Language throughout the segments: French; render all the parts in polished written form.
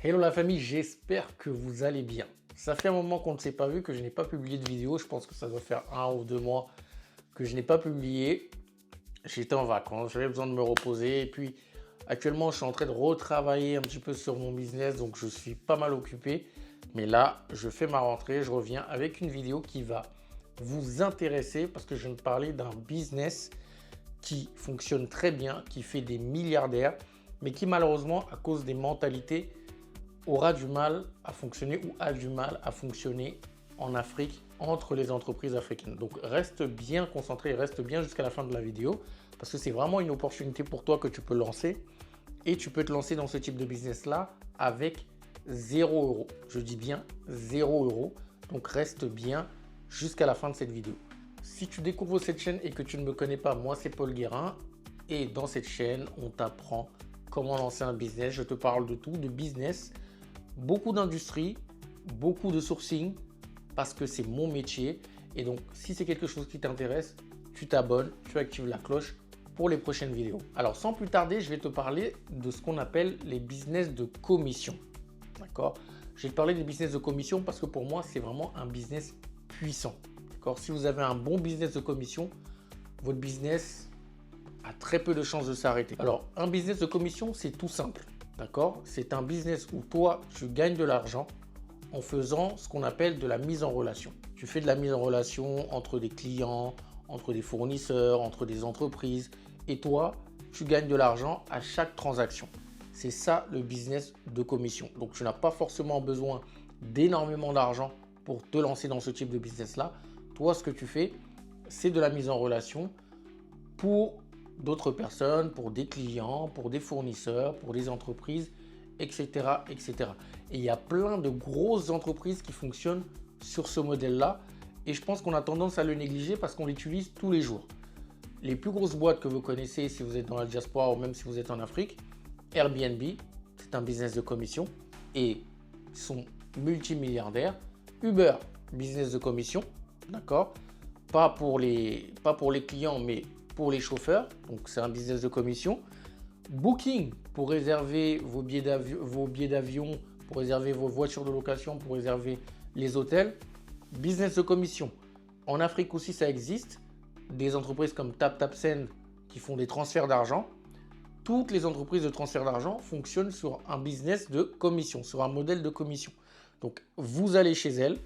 Hello la famille, j'espère que vous allez bien. Ça fait un moment qu'on ne s'est pas vu, que je n'ai pas publié de vidéo. Je pense que ça doit faire 1 ou 2 mois que je n'ai pas publié. J'étais en vacances, j'avais besoin de me reposer. Et puis actuellement, je suis en train de retravailler un petit peu sur mon business. Donc je suis pas mal occupé. Mais là, je fais ma rentrée. Je reviens avec une vidéo qui va vous intéresser parce que je viens de parler d'un business qui fonctionne très bien, qui fait des milliardaires, mais qui malheureusement, à cause des mentalités, aura du mal à fonctionner ou a du mal à fonctionner en Afrique entre les entreprises africaines. Donc reste bien concentré, reste bien jusqu'à la fin de la vidéo parce que c'est vraiment une opportunité pour toi que tu peux lancer et tu peux te lancer dans ce type de business là avec 0 €. Je dis bien 0 €. Donc reste bien jusqu'à la fin de cette vidéo. Si tu découvres cette chaîne et que tu ne me connais pas, moi c'est Paul Guérin et dans cette chaîne on t'apprend comment lancer un business. Je te parle de tout, de business, beaucoup d'industrie, beaucoup de sourcing parce que c'est mon métier. Et donc, si c'est quelque chose qui t'intéresse, tu t'abonnes, tu actives la cloche pour les prochaines vidéos. Alors, sans plus tarder, je vais te parler de ce qu'on appelle les business de commission. D'accord? Je vais te parler des business de commission parce que pour moi, c'est vraiment un business puissant. D'accord? Si vous avez un bon business de commission, votre business a très peu de chances de s'arrêter. Alors, un business de commission, c'est tout simple. D'accord? C'est un business où toi, tu gagnes de l'argent en faisant ce qu'on appelle de la mise en relation. Tu fais de la mise en relation entre des clients, entre des fournisseurs, entre des entreprises. Et toi, tu gagnes de l'argent à chaque transaction. C'est ça le business de commission. Donc, tu n'as pas forcément besoin d'énormément d'argent pour te lancer dans ce type de business-là. Toi, ce que tu fais, c'est de la mise en relation pour d'autres personnes, pour des clients, pour des fournisseurs, pour des entreprises, etc., etc. Et il y a plein de grosses entreprises qui fonctionnent sur ce modèle-là. Et je pense qu'on a tendance à le négliger parce qu'on l'utilise tous les jours. Les plus grosses boîtes que vous connaissez, si vous êtes dans la diaspora ou même si vous êtes en Afrique, Airbnb, c'est un business de commission et ils sont multimilliardaires. Uber, business de commission, d'accord? Pas pour les clients, mais pour les chauffeurs, donc c'est un business de commission. Booking pour réserver vos billets d'avion, pour réserver vos voitures de location, pour réserver les hôtels, business de commission. En Afrique aussi, ça existe. Des entreprises comme TapTapSend qui font des transferts d'argent. Toutes les entreprises de transfert d'argent fonctionnent sur un business de commission, sur un modèle de commission. Donc, vous allez chez elles,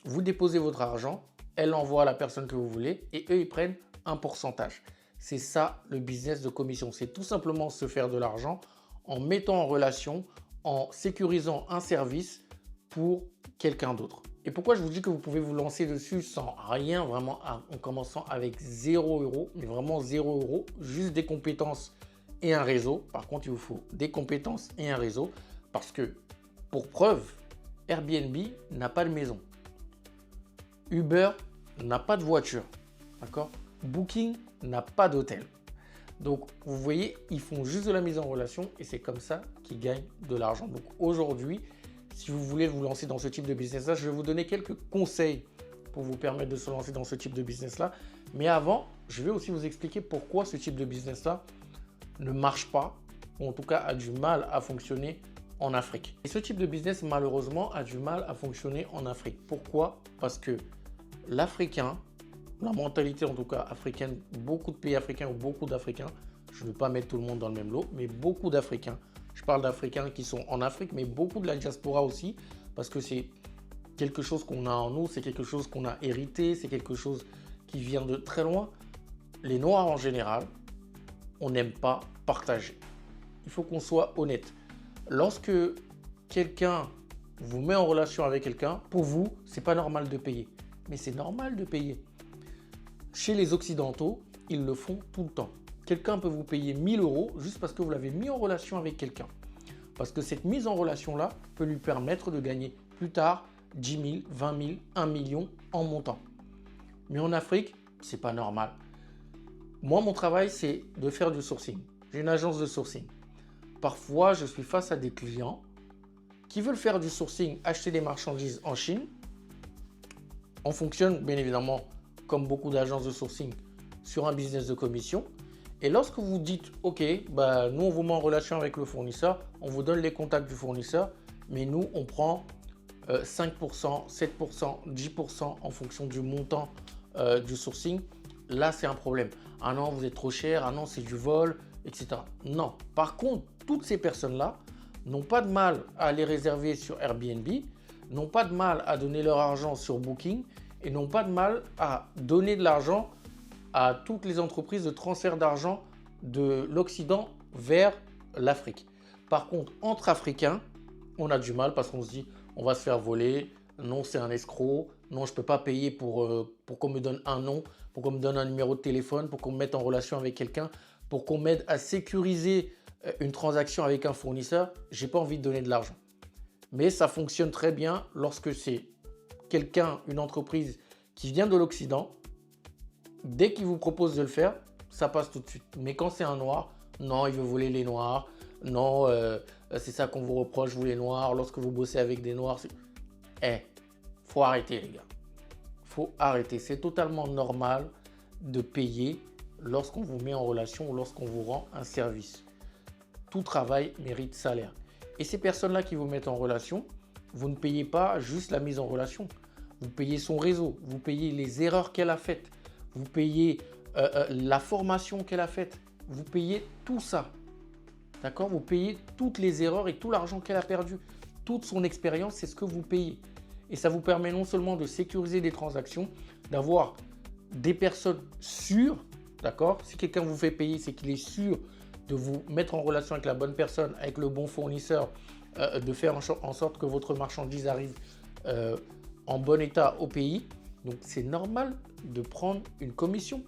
vous déposez votre argent, elle l'envoie à la personne que vous voulez et eux, ils prennent un pourcentage. C'est ça le business de commission. C'est tout simplement se faire de l'argent en mettant en relation, en sécurisant un service pour quelqu'un d'autre. Et pourquoi je vous dis que vous pouvez vous lancer dessus sans rien, vraiment en commençant avec 0 €, mais vraiment 0 €, juste des compétences et un réseau. Par contre, il vous faut des compétences et un réseau parce que, pour preuve, Airbnb n'a pas de maison. Uber n'a pas de voiture. D'accord? Booking n'a pas d'hôtel. Donc, vous voyez, ils font juste de la mise en relation et c'est comme ça qu'ils gagnent de l'argent. Donc, aujourd'hui, si vous voulez vous lancer dans ce type de business-là, je vais vous donner quelques conseils pour vous permettre de se lancer dans ce type de business-là. Mais avant, je vais aussi vous expliquer pourquoi ce type de business-là ne marche pas, ou en tout cas a du mal à fonctionner en Afrique. Et ce type de business, malheureusement, a du mal à fonctionner en Afrique. Pourquoi? Parce que l'Africain, la mentalité en tout cas africaine, beaucoup de pays africains ou beaucoup d'Africains, je ne veux pas mettre tout le monde dans le même lot, mais beaucoup d'Africains, je parle d'Africains qui sont en Afrique, mais beaucoup de la diaspora aussi, parce que c'est quelque chose qu'on a en nous, c'est quelque chose qu'on a hérité, c'est quelque chose qui vient de très loin. Les Noirs en général, on n'aime pas partager. Il faut qu'on soit honnête. Lorsque quelqu'un vous met en relation avec quelqu'un, pour vous, c'est pas normal de payer. Mais c'est normal de payer. Chez les Occidentaux, ils le font tout le temps. Quelqu'un peut vous payer 1 000 € juste parce que vous l'avez mis en relation avec quelqu'un. Parce que cette mise en relation-là peut lui permettre de gagner plus tard 10 000, 20 000, 1 million en montant. Mais en Afrique, c'est pas normal. Moi, mon travail, c'est de faire du sourcing. J'ai une agence de sourcing. Parfois, je suis face à des clients qui veulent faire du sourcing, acheter des marchandises en Chine. On fonctionne bien évidemment comme beaucoup d'agences de sourcing sur un business de commission Et lorsque vous dites, OK, bah, nous, on vous met en relation avec le fournisseur, on vous donne les contacts du fournisseur, mais nous, on prend 5%, 7%, 10% en fonction du montant du sourcing. Là, c'est un problème. Ah non, vous êtes trop cher. Ah non, c'est du vol, etc. Non. Par contre, toutes ces personnes-là n'ont pas de mal à aller réserver sur Airbnb, n'ont pas de mal à donner leur argent sur Booking et n'ont pas de mal à donner de l'argent à toutes les entreprises de transfert d'argent de l'Occident vers l'Afrique. Par contre, entre Africains, on a du mal parce qu'on se dit on va se faire voler, non c'est un escroc, non je ne peux pas payer pour qu'on me donne un nom, pour qu'on me donne un numéro de téléphone, pour qu'on me mette en relation avec quelqu'un, pour qu'on m'aide à sécuriser une transaction avec un fournisseur, je n'ai pas envie de donner de l'argent. Mais ça fonctionne très bien lorsque c'est quelqu'un, une entreprise qui vient de l'Occident. Dès qu'il vous propose de le faire, ça passe tout de suite. Mais quand c'est un noir, non, il veut voler les noirs. Non, c'est ça qu'on vous reproche, vous les noirs. Lorsque vous bossez avec des noirs, faut arrêter les gars. Faut arrêter. C'est totalement normal de payer lorsqu'on vous met en relation ou lorsqu'on vous rend un service. Tout travail mérite salaire. Et ces personnes-là qui vous mettent en relation, vous ne payez pas juste la mise en relation. Vous payez son réseau, vous payez les erreurs qu'elle a faites. Vous payez la formation qu'elle a faite. Vous payez tout ça. D'accord? Vous payez toutes les erreurs et tout l'argent qu'elle a perdu. Toute son expérience, c'est ce que vous payez. Et ça vous permet non seulement de sécuriser des transactions, d'avoir des personnes sûres. D'accord? Si quelqu'un vous fait payer, c'est qu'il est sûr de vous mettre en relation avec la bonne personne, avec le bon fournisseur, de faire en sorte que votre marchandise arrive en bon état au pays. Donc, c'est normal de prendre une commission.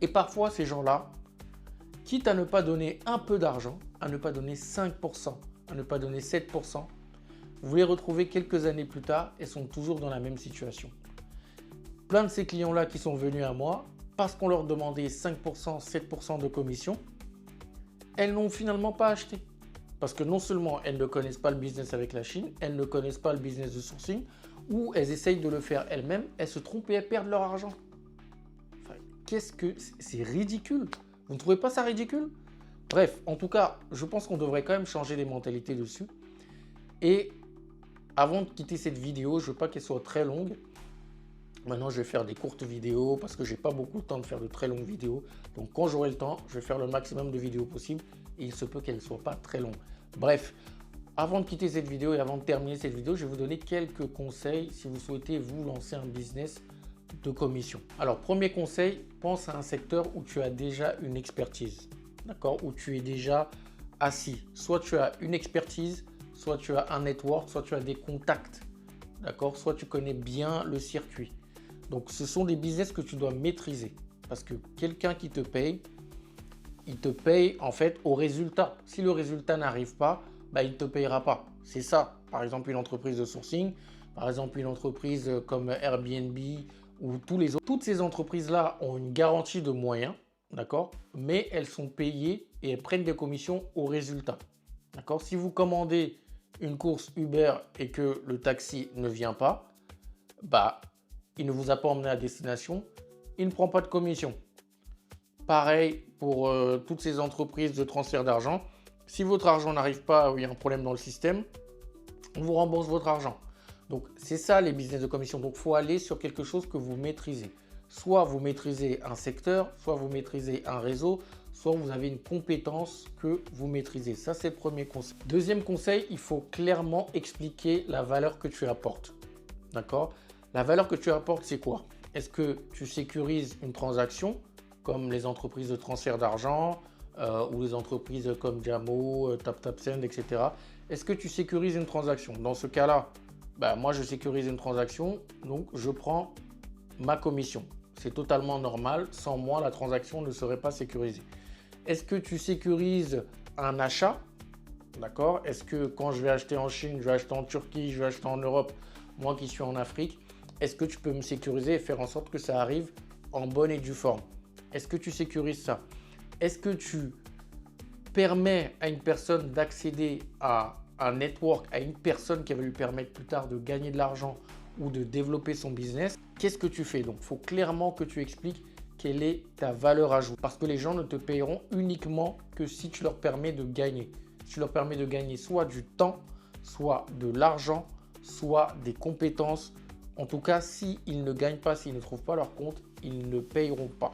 Et parfois, ces gens-là, quitte à ne pas donner un peu d'argent, à ne pas donner 5%, à ne pas donner 7%, vous les retrouvez quelques années plus tard et sont toujours dans la même situation. Plein de ces clients-là qui sont venus à moi, parce qu'on leur demandait 5%, 7% de commission, elles n'ont finalement pas acheté. Parce que non seulement elles ne connaissent pas le business avec la Chine, elles ne connaissent pas le business de sourcing, ou elles essayent de le faire elles-mêmes, elles se trompent et elles perdent leur argent. Enfin, c'est ridicule. Vous ne trouvez pas ça ridicule? Bref, en tout cas, je pense qu'on devrait quand même changer les mentalités dessus. Et avant de quitter cette vidéo, je ne veux pas qu'elle soit très longue. Maintenant, je vais faire des courtes vidéos parce que je n'ai pas beaucoup de temps de faire de très longues vidéos. Donc, quand j'aurai le temps, je vais faire le maximum de vidéos possible et il se peut qu'elles ne soient pas très longues. Bref, avant de quitter cette vidéo et avant de terminer cette vidéo, je vais vous donner quelques conseils si vous souhaitez vous lancer un business de commission. Alors, premier conseil, pense à un secteur où tu as déjà une expertise, d'accord, où tu es déjà assis. Soit tu as une expertise, soit tu as un network, soit tu as des contacts, d'accord, soit tu connais bien le circuit. Donc, ce sont des business que tu dois maîtriser parce que quelqu'un qui te paye, il te paye en fait au résultat. Si le résultat n'arrive pas, bah, il ne te payera pas. C'est ça, par exemple, une entreprise de sourcing, par exemple, une entreprise comme Airbnb ou toutes ces entreprises-là ont une garantie de moyens, d'accord, mais elles sont payées et elles prennent des commissions au résultat. D'accord? Si vous commandez une course Uber et que le taxi ne vient pas, bah, il ne vous a pas emmené à destination, il ne prend pas de commission. Pareil pour toutes ces entreprises de transfert d'argent. Si votre argent n'arrive pas ou il y a un problème dans le système, on vous rembourse votre argent. Donc, c'est ça les business de commission. Donc, il faut aller sur quelque chose que vous maîtrisez. Soit vous maîtrisez un secteur, soit vous maîtrisez un réseau, soit vous avez une compétence que vous maîtrisez. Ça, c'est le premier conseil. Deuxième conseil, il faut clairement expliquer la valeur que tu apportes. D'accord? La valeur que tu apportes, c'est quoi? Est-ce que tu sécurises une transaction comme les entreprises de transfert d'argent ou les entreprises comme Jamo, TapTapSend, etc. Est-ce que tu sécurises une transaction? Dans ce cas-là, bah, moi, je sécurise une transaction, donc je prends ma commission. C'est totalement normal. Sans moi, la transaction ne serait pas sécurisée. Est-ce que tu sécurises un achat? D'accord? Est-ce que quand je vais acheter en Chine, je vais acheter en Turquie, je vais acheter en Europe, moi qui suis en Afrique, est-ce que tu peux me sécuriser et faire en sorte que ça arrive en bonne et due forme? Est-ce que tu sécurises ça? Est-ce que tu permets à une personne d'accéder à un network, à une personne qui va lui permettre plus tard de gagner de l'argent ou de développer son business? Qu'est-ce que tu fais? Donc, il faut clairement que tu expliques quelle est ta valeur ajoutée. Parce que les gens ne te payeront uniquement que si tu leur permets de gagner. Si tu leur permets de gagner soit du temps, soit de l'argent, soit des compétences. En tout cas, s'ils ne gagnent pas, s'ils ne trouvent pas leur compte, ils ne payeront pas.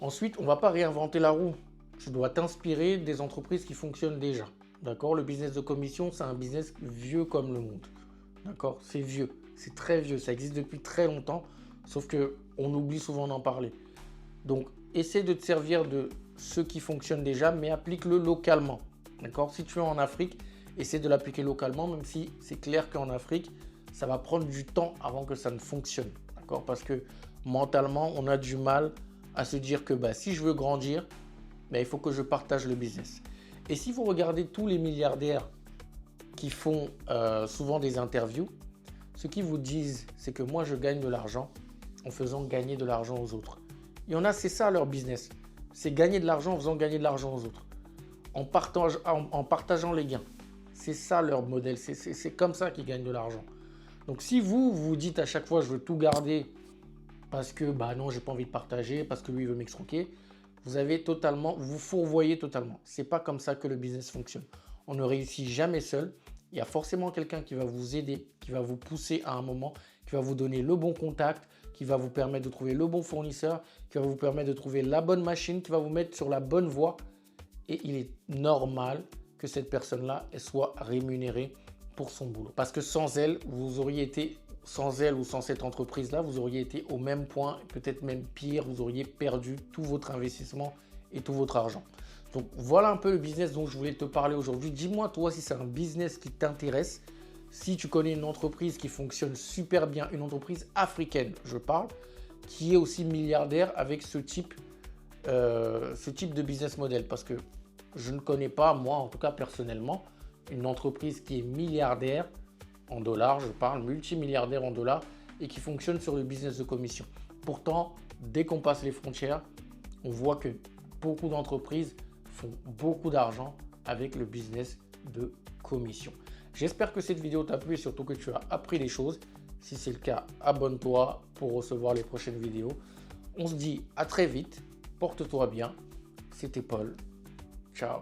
Ensuite, on ne va pas réinventer la roue. Tu dois t'inspirer des entreprises qui fonctionnent déjà. D'accord? Le business de commission, c'est un business vieux comme le monde. D'accord? C'est vieux, c'est très vieux, ça existe depuis très longtemps, sauf qu'on oublie souvent d'en parler. Donc, essaie de te servir de ce qui fonctionne déjà, mais applique-le localement. D'accord? Si tu es en Afrique, essaie de l'appliquer localement, même si c'est clair qu'en Afrique, ça va prendre du temps avant que ça ne fonctionne. D'accord? Parce que mentalement, on a du mal à se dire que si je veux grandir, il faut que je partage le business. Et si vous regardez tous les milliardaires qui font souvent des interviews, ce qu'ils vous disent, c'est que moi, je gagne de l'argent en faisant gagner de l'argent aux autres. Il y en a, c'est ça leur business. C'est gagner de l'argent en faisant gagner de l'argent aux autres. En partageant les gains. C'est ça leur modèle. C'est comme ça qu'ils gagnent de l'argent. Donc, si vous vous dites à chaque fois, je veux tout garder parce que non, j'ai pas envie de partager, parce que lui, il veut m'extroquer, vous fourvoyez totalement. C'est pas comme ça que le business fonctionne. On ne réussit jamais seul. Il y a forcément quelqu'un qui va vous aider, qui va vous pousser à un moment, qui va vous donner le bon contact, qui va vous permettre de trouver le bon fournisseur, qui va vous permettre de trouver la bonne machine, qui va vous mettre sur la bonne voie. Et il est normal que cette personne-là soit rémunérée pour son boulot. Parce que sans elle, sans elle ou sans cette entreprise-là, vous auriez été au même point, peut-être même pire, vous auriez perdu tout votre investissement et tout votre argent. Donc voilà un peu le business dont je voulais te parler aujourd'hui. Dis-moi toi si c'est un business qui t'intéresse, si tu connais une entreprise qui fonctionne super bien, une entreprise africaine, je parle, qui est aussi milliardaire avec ce type de business model. Parce que je ne connais pas, moi en tout cas personnellement, une entreprise qui est milliardaire en dollars, je parle multimilliardaire en dollars et qui fonctionne sur le business de commission. Pourtant, dès qu'on passe les frontières, on voit que beaucoup d'entreprises font beaucoup d'argent avec le business de commission. J'espère que cette vidéo t'a plu et surtout que tu as appris des choses. Si c'est le cas, abonne-toi pour recevoir les prochaines vidéos. On se dit à très vite. Porte-toi bien. C'était Paul. Ciao.